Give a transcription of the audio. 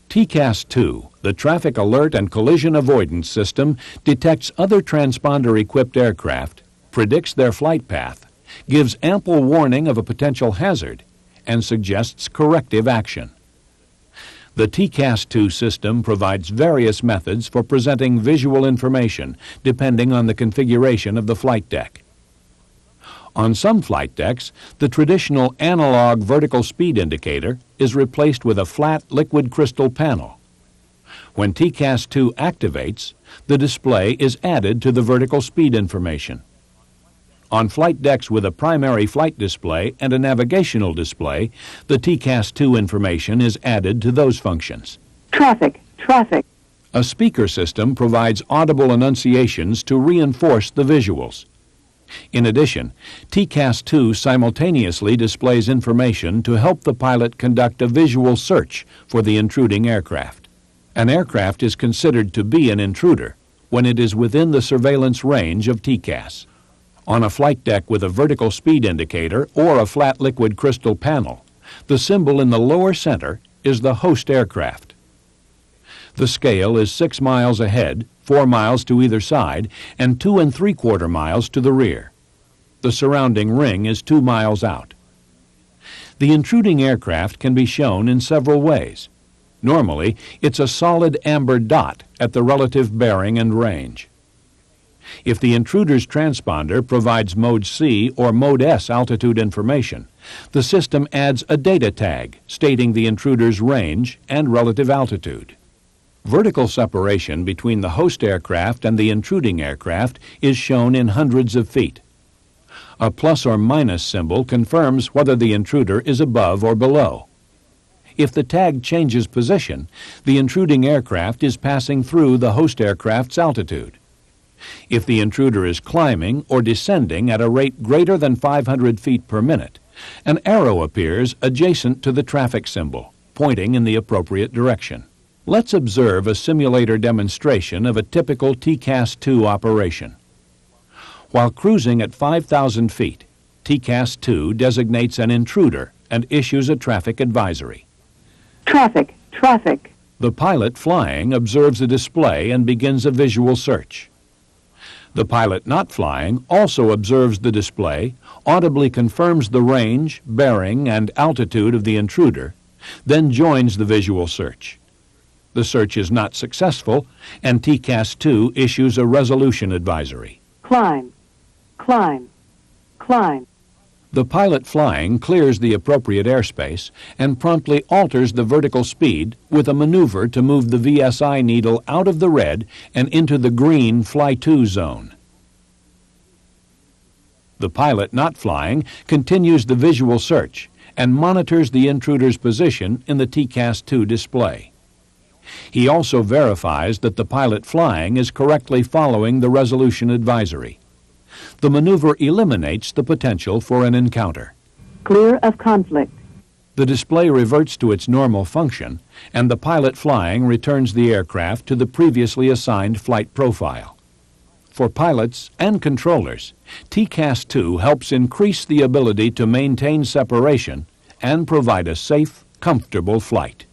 Tcas 2, the Traffic Alert and Collision Avoidance System, detects other transponder-equipped aircraft, predicts their flight path, gives ample warning of a potential hazard, and suggests corrective action. The Tcas 2 system provides various methods for presenting visual information depending on the configuration of the flight deck. On some flight decks, the traditional analog vertical speed indicator is replaced with a flat liquid crystal panel. When Tcas 2 activates, the display is added to the vertical speed information. On flight decks with a primary flight display and a navigational display, the Tcas 2 information is added to those functions. Traffic. A speaker system provides audible enunciations to reinforce the visuals. In addition, Tcas 2 simultaneously displays information to help the pilot conduct a visual search for the intruding aircraft. An aircraft is considered to be an intruder when it is within the surveillance range of Tcas. On a flight deck with a vertical speed indicator or a flat liquid crystal panel, the symbol in the lower center is the host aircraft. The scale is 6 miles ahead, 4 miles to either side, and 2 3/4 miles to the rear. The surrounding ring is 2 miles out. The intruding aircraft can be shown in several ways. Normally, it's a solid amber dot at the relative bearing and range. If the intruder's transponder provides Mode C or Mode S altitude information, the system adds a data tag stating the intruder's range and relative altitude. Vertical separation between the host aircraft and the intruding aircraft is shown in hundreds of feet. A plus or minus symbol confirms whether the intruder is above or below. If the tag changes position, the intruding aircraft is passing through the host aircraft's altitude. If the intruder is climbing or descending at a rate greater than 500 feet per minute, an arrow appears adjacent to the traffic symbol, pointing in the appropriate direction. Let's observe a simulator demonstration of a typical Tcas 2 operation. While cruising at 5,000 feet, Tcas 2 designates an intruder and issues a traffic advisory. Traffic. The pilot flying observes a display and begins a visual search. The pilot not flying also observes the display, audibly confirms the range, bearing, and altitude of the intruder, then joins the visual search. The search is not successful, and Tcas 2 issues a resolution advisory. Climb. The pilot flying clears the appropriate airspace and promptly alters the vertical speed with a maneuver to move the VSI needle out of the red and into the green Fly To zone. The pilot not flying continues the visual search and monitors the intruder's position in the Tcas 2 display. He also verifies that the pilot flying is correctly following the resolution advisory. The maneuver eliminates the potential for an encounter. Clear of conflict. The display reverts to its normal function, and the pilot flying returns the aircraft to the previously assigned flight profile. For pilots and controllers, Tcas 2 helps increase the ability to maintain separation and provide a safe, comfortable flight.